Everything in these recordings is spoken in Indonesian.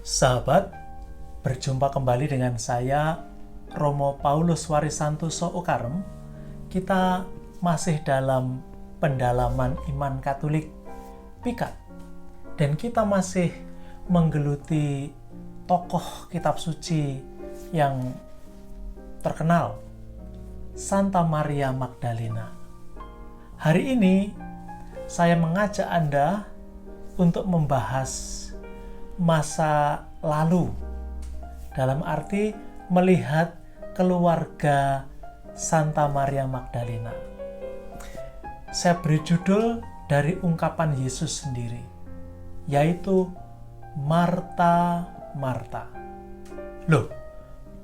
Sahabat, berjumpa kembali dengan saya, Romo Paulus Warisantoso Okarem. Kita masih dalam pendalaman iman Katolik Pikat, dan kita masih menggeluti tokoh kitab suci yang terkenal, Santa Maria Magdalena. Hari ini saya mengajak Anda untuk membahas masa lalu, dalam arti melihat keluarga Santa Maria Magdalena. Saya beri judul dari ungkapan Yesus sendiri, yaitu Marta, Marta. Loh,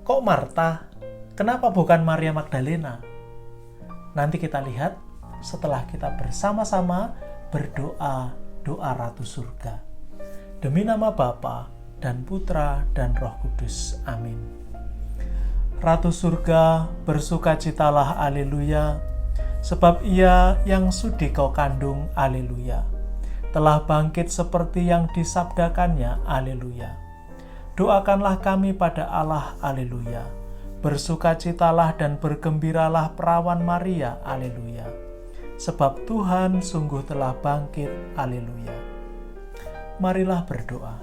kok Marta? Kenapa bukan Maria Magdalena? Nanti kita lihat setelah kita bersama-sama berdoa doa Ratu Surga. Demi nama Bapa dan Putra dan Roh Kudus. Amin. Ratu Surga, bersukacitalah, haleluya, sebab Ia yang sudi kau kandung, haleluya, telah bangkit seperti yang disabdakannya, haleluya. Doakanlah kami pada Allah, haleluya. Bersukacitalah dan bergembiralah perawan Maria, haleluya, sebab Tuhan sungguh telah bangkit, haleluya. Marilah berdoa.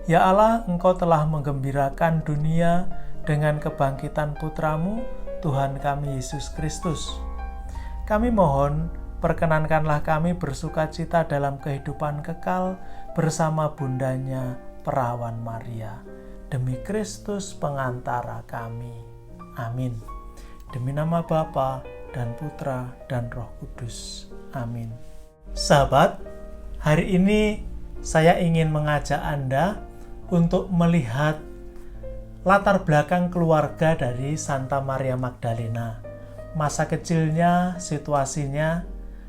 Ya Allah, Engkau telah menggembirakan dunia dengan kebangkitan Putramu, Tuhan kami Yesus Kristus. Kami mohon, perkenankanlah kami bersukacita dalam kehidupan kekal bersama bundanya perawan Maria. Demi Kristus pengantara kami. Amin. Demi nama Bapa dan Putra dan Roh Kudus. Amin. Sahabat, hari ini saya ingin mengajak Anda untuk melihat latar belakang keluarga dari Santa Maria Magdalena, masa kecilnya, situasinya,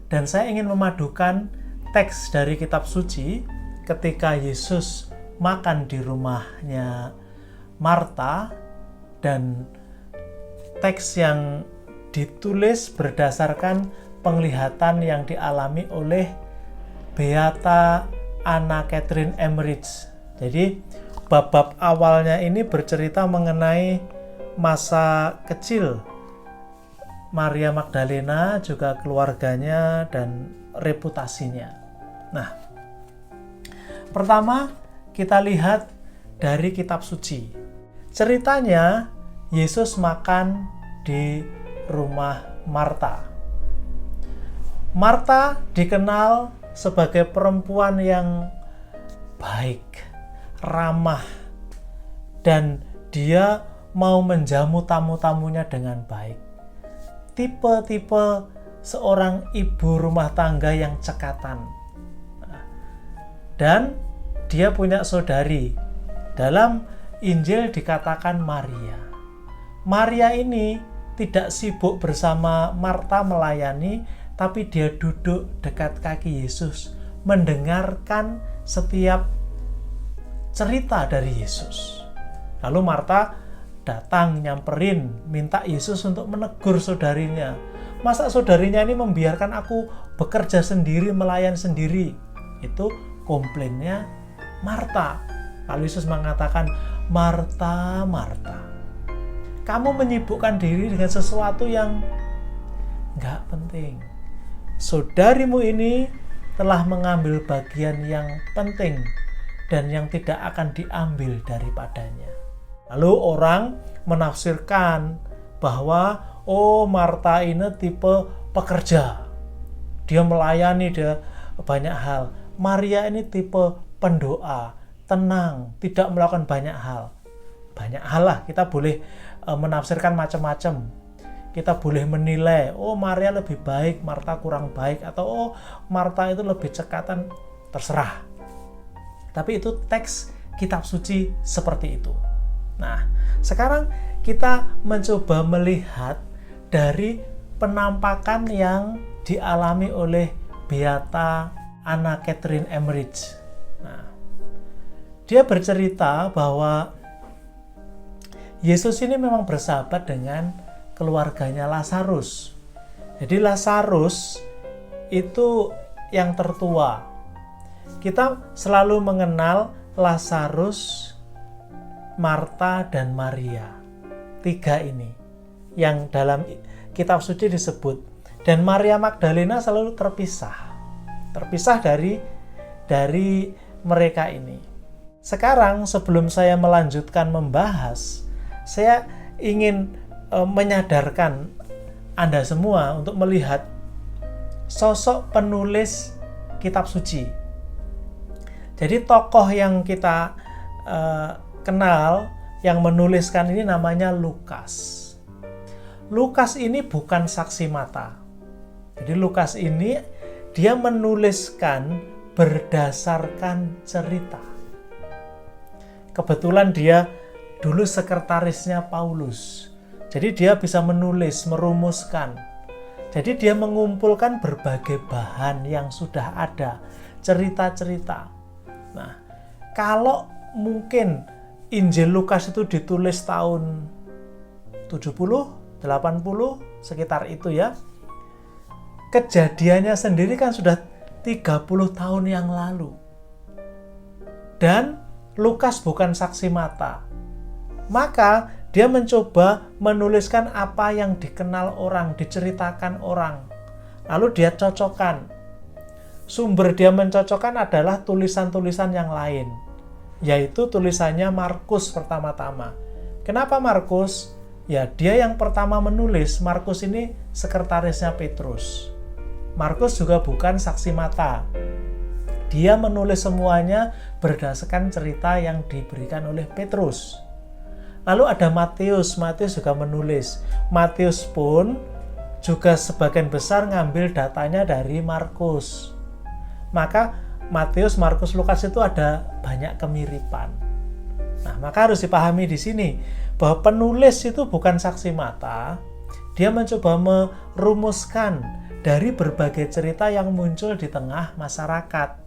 dan saya ingin memadukan teks dari kitab suci ketika Yesus makan di rumahnya Marta dan teks yang ditulis berdasarkan penglihatan yang dialami oleh Beata Anna Catherine Emmerich. Jadi bab-bab awalnya ini bercerita mengenai masa kecil Maria Magdalena, juga keluarganya dan reputasinya. Nah, pertama kita lihat dari kitab suci. Ceritanya Yesus makan di rumah Marta. Marta dikenal sebagai perempuan yang baik, ramah, dan dia mau menjamu tamu-tamunya dengan baik. Tipe-tipe seorang ibu rumah tangga yang cekatan. Dan dia punya saudari. Dalam Injil dikatakan Maria. Maria ini tidak sibuk bersama Marta melayani, tapi dia duduk dekat kaki Yesus, mendengarkan setiap cerita dari Yesus. Lalu Marta datang nyamperin, minta Yesus untuk menegur saudarinya. Masa saudarinya ini membiarkan aku bekerja sendiri, melayan sendiri? Itu komplainnya Marta. Lalu Yesus mengatakan, Marta, Marta, kamu menyibukkan diri dengan sesuatu yang gak penting. Saudarimu ini telah mengambil bagian yang penting dan yang tidak akan diambil daripadanya. Lalu orang menafsirkan bahwa Marta ini tipe pekerja. Dia melayani, dia banyak hal. Maria ini tipe pendoa, tenang, tidak melakukan banyak hal. Banyak hal lah, kita boleh menafsirkan macam-macam. Kita boleh menilai, Maria lebih baik, Marta kurang baik, atau Marta itu lebih cekatan, terserah. Tapi itu teks kitab suci seperti itu. Nah, sekarang kita mencoba melihat dari penampakan yang dialami oleh Beata Anna Catherine Emmerich. Nah, dia bercerita bahwa Yesus ini memang bersahabat dengan keluarganya Lazarus. Jadi Lazarus itu yang tertua. Kita selalu mengenal Lazarus, Marta, dan Maria. 3 ini yang dalam kitab suci disebut. Dan Maria Magdalena selalu terpisah dari mereka ini. Sekarang sebelum saya melanjutkan membahas, saya ingin menyadarkan Anda semua untuk melihat sosok penulis kitab suci. Jadi tokoh yang kita kenal yang menuliskan ini namanya Lukas. Lukas ini bukan saksi mata. Jadi Lukas ini dia menuliskan berdasarkan cerita. Kebetulan dia dulu sekretarisnya Paulus. Jadi dia bisa menulis, merumuskan. Jadi dia mengumpulkan berbagai bahan yang sudah ada, cerita-cerita. Nah, kalau mungkin Injil Lukas itu ditulis tahun 70, 80, sekitar itu ya. Kejadiannya sendiri kan sudah 30 tahun yang lalu. Dan Lukas bukan saksi mata. Maka dia mencoba menuliskan apa yang dikenal orang, diceritakan orang. Lalu dia cocokkan. Sumber dia mencocokkan adalah tulisan-tulisan yang lain. Yaitu tulisannya Markus pertama-tama. Kenapa Markus? Ya, dia yang pertama menulis. Markus ini sekretarisnya Petrus. Markus juga bukan saksi mata. Dia menulis semuanya berdasarkan cerita yang diberikan oleh Petrus. Lalu ada Matius. Matius juga menulis. Matius pun juga sebagian besar ngambil datanya dari Markus. Maka Matius, Markus, Lukas itu ada banyak kemiripan. Nah, maka harus dipahami di sini bahwa penulis itu bukan saksi mata. Dia mencoba merumuskan dari berbagai cerita yang muncul di tengah masyarakat,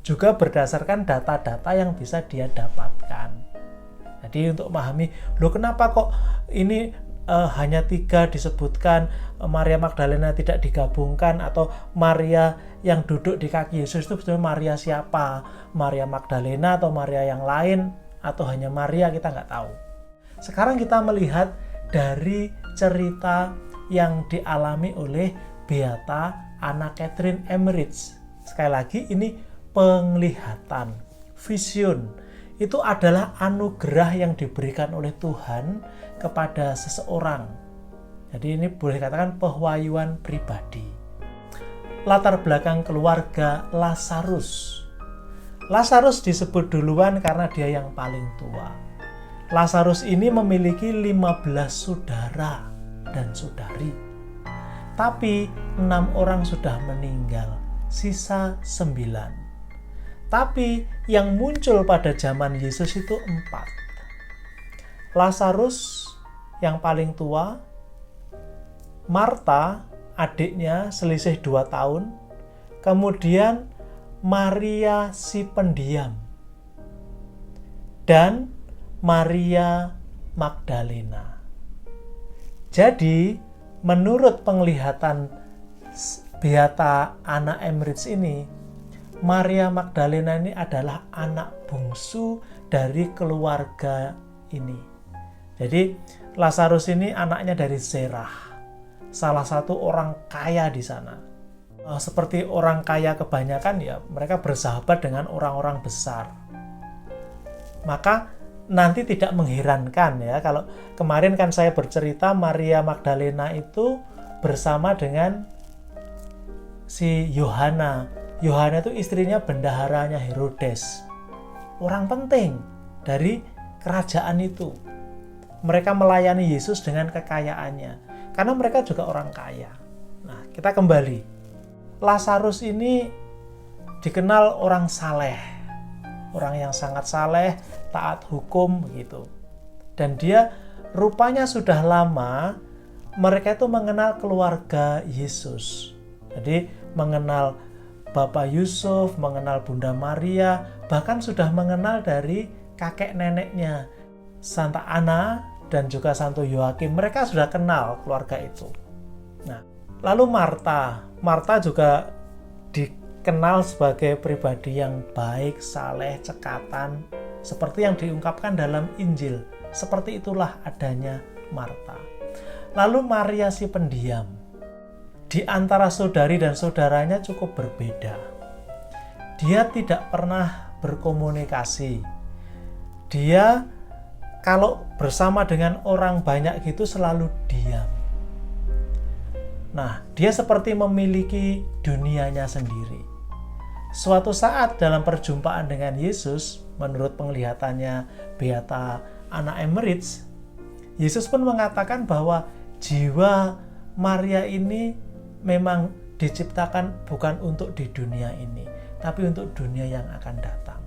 juga berdasarkan data-data yang bisa dia dapatkan. Jadi untuk memahami, loh kenapa kok ini hanya 3 disebutkan, Maria Magdalena tidak digabungkan, atau Maria yang duduk di kaki Yesus itu sebetulnya Maria siapa? Maria Magdalena atau Maria yang lain, atau hanya Maria, kita nggak tahu. Sekarang kita melihat dari cerita yang dialami oleh Beata Anna Catherine Emmerich. Sekali lagi, ini penglihatan, vision. Itu adalah anugerah yang diberikan oleh Tuhan kepada seseorang. Jadi ini boleh dikatakan pewahyuan pribadi. Latar belakang keluarga Lazarus. Lazarus disebut duluan karena dia yang paling tua. Lazarus ini memiliki 15 saudara dan saudari. Tapi 6 orang sudah meninggal, sisa 9. Tapi yang muncul pada zaman Yesus itu 4. Lazarus yang paling tua, Marta adiknya selisih 2 tahun, kemudian Maria si pendiam, dan Maria Magdalena. Jadi menurut penglihatan Beata Anna Emmerich ini, Maria Magdalena ini adalah anak bungsu dari keluarga ini. Jadi Lazarus ini anaknya dari Zerah, salah satu orang kaya di sana. Seperti orang kaya kebanyakan ya, mereka bersahabat dengan orang-orang besar. Maka nanti tidak mengherankan ya, kalau kemarin kan saya bercerita Maria Magdalena itu bersama dengan si Yohana. Yohana itu istrinya bendaharanya Herodes. Orang penting dari kerajaan itu. Mereka melayani Yesus dengan kekayaannya. Karena mereka juga orang kaya. Nah, kita kembali. Lazarus ini dikenal orang saleh. Orang yang sangat saleh, taat hukum begitu. Dan dia rupanya sudah lama mereka itu mengenal keluarga Yesus. Jadi mengenal Bapak Yusuf, mengenal Bunda Maria, bahkan sudah mengenal dari kakek neneknya Santa Ana dan juga Santo Yoakim. Mereka sudah kenal keluarga itu. Nah, lalu Marta juga dikenal sebagai pribadi yang baik, saleh, cekatan, seperti yang diungkapkan dalam Injil. Seperti itulah adanya Marta. Lalu Maria si pendiam. Di antara saudari dan saudaranya cukup berbeda. Dia tidak pernah berkomunikasi. Dia kalau bersama dengan orang banyak gitu selalu diam. Nah, dia seperti memiliki dunianya sendiri. Suatu saat dalam perjumpaan dengan Yesus, menurut penglihatannya Beata Anna Emmerich, Yesus pun mengatakan bahwa jiwa Maria ini memang diciptakan bukan untuk di dunia ini, tapi untuk dunia yang akan datang.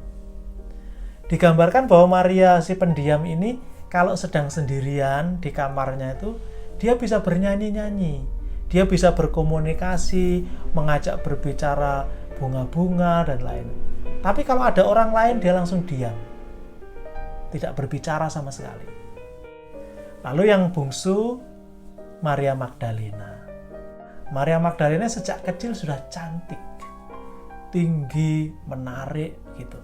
Digambarkan bahwa Maria si pendiam ini kalau sedang sendirian di kamarnya itu, dia bisa bernyanyi-nyanyi. Dia bisa berkomunikasi, mengajak berbicara bunga-bunga dan lain. Tapi kalau ada orang lain, dia langsung diam. Tidak berbicara sama sekali. Lalu yang bungsu, Maria Magdalena. Maria Magdalena sejak kecil sudah cantik, tinggi, menarik gitu.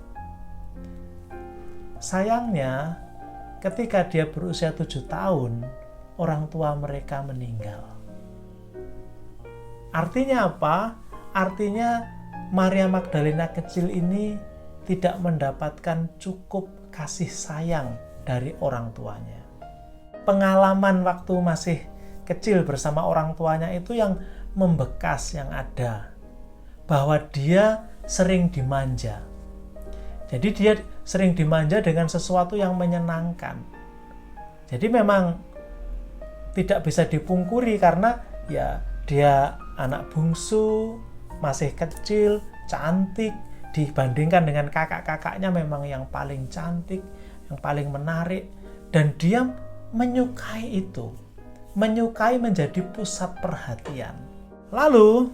Sayangnya, ketika dia berusia 7 tahun, orang tua mereka meninggal. Artinya apa? Artinya Maria Magdalena kecil ini tidak mendapatkan cukup kasih sayang dari orang tuanya. Pengalaman waktu masih kecil bersama orang tuanya itu yang membekas yang ada. Bahwa dia sering dimanja. Jadi dia sering dimanja dengan sesuatu yang menyenangkan. Jadi memang tidak bisa dipungkiri karena ya dia anak bungsu, masih kecil, cantik, dibandingkan dengan kakak-kakaknya memang yang paling cantik, yang paling menarik, dan dia menyukai itu, menyukai menjadi pusat perhatian. Lalu,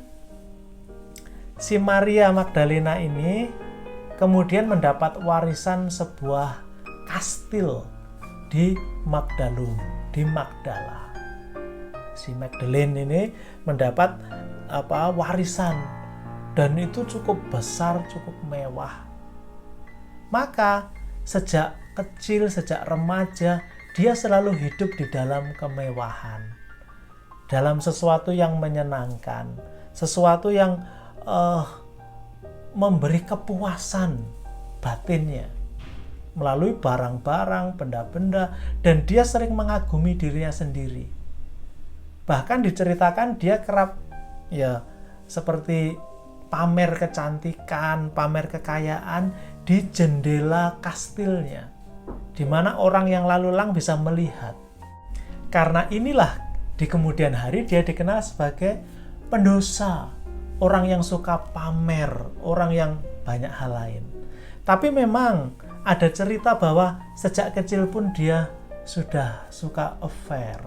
si Maria Magdalena ini kemudian mendapat warisan sebuah kastil di Magdalum, di Magdala. Si Magdalene ini mendapat warisan dan itu cukup besar, cukup mewah. Maka sejak kecil, sejak remaja, dia selalu hidup di dalam kemewahan, dalam sesuatu yang menyenangkan, sesuatu yang memberi kepuasan batinnya melalui barang-barang, benda-benda, dan dia sering mengagumi dirinya sendiri. Bahkan diceritakan dia kerap ya seperti pamer kecantikan, pamer kekayaan di jendela kastilnya, di mana orang yang lalu lalang bisa melihat. Karena inilah di kemudian hari dia dikenal sebagai pendosa, orang yang suka pamer, orang yang banyak hal lain. Tapi memang ada cerita bahwa sejak kecil pun dia sudah suka affair,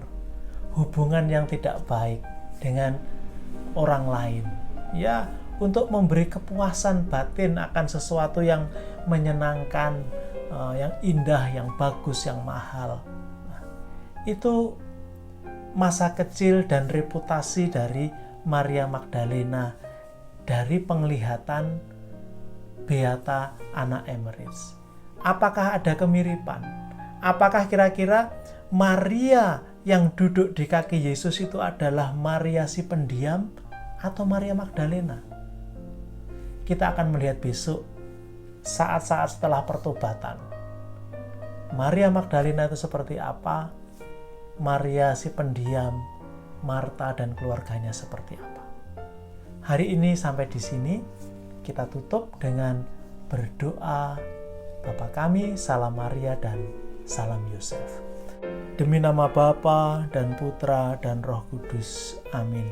hubungan yang tidak baik dengan orang lain. Ya, untuk memberi kepuasan batin akan sesuatu yang menyenangkan, yang indah, yang bagus, yang mahal. Nah, itu masa kecil dan reputasi dari Maria Magdalena dari penglihatan Beata Anna Emmerich. Apakah ada kemiripan? Apakah kira-kira Maria yang duduk di kaki Yesus itu adalah Maria si pendiam atau Maria Magdalena? Kita akan melihat besok saat-saat setelah pertobatan. Maria Magdalena itu seperti apa? Maria si pendiam, Marta dan keluarganya seperti apa? Hari ini sampai di sini kita tutup dengan berdoa. Bapa kami, salam Maria dan salam Yosef. Demi nama Bapa dan Putra dan Roh Kudus. Amin.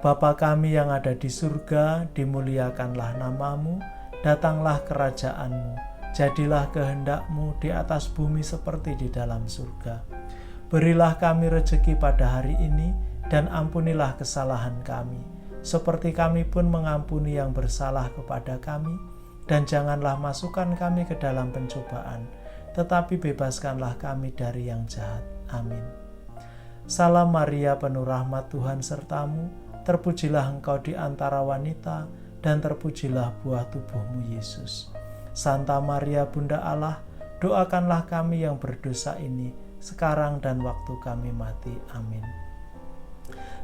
Bapa kami yang ada di surga, dimuliakanlah namamu, datanglah kerajaanmu, jadilah kehendak-mu di atas bumi seperti di dalam surga. Berilah kami rejeki pada hari ini, dan ampunilah kesalahan kami, seperti kami pun mengampuni yang bersalah kepada kami, dan janganlah masukkan kami ke dalam pencobaan, tetapi bebaskanlah kami dari yang jahat. Amin. Salam Maria, penuh rahmat, Tuhan sertamu, terpujilah engkau di antara wanita, dan terpujilah buah tubuhmu Yesus. Santa Maria Bunda Allah, doakanlah kami yang berdosa ini, sekarang dan waktu kami mati. Amin.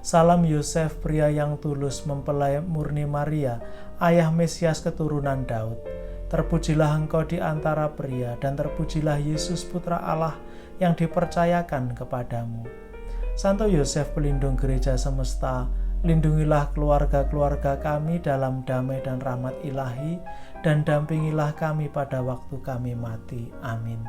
Salam Yosef, pria yang tulus mempelai murni Maria, ayah Mesias keturunan Daud. Terpujilah engkau di antara pria, dan terpujilah Yesus Putra Allah yang dipercayakan kepadamu. Santo Yosef, pelindung gereja semesta, lindungilah keluarga-keluarga kami dalam damai dan rahmat ilahi, dan dampingilah kami pada waktu kami mati. Amin.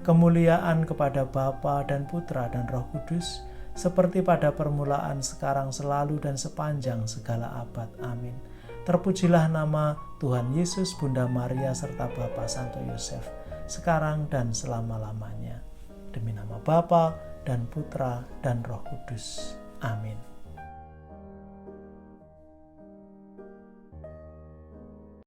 Kemuliaan kepada Bapa dan Putra dan Roh Kudus, seperti pada permulaan, sekarang, selalu, dan sepanjang segala abad. Amin. Terpujilah nama Tuhan Yesus, Bunda Maria, serta Bapa Santo Yosef, sekarang dan selama-lamanya. Demi nama Bapa dan Putra dan Roh Kudus. Amin.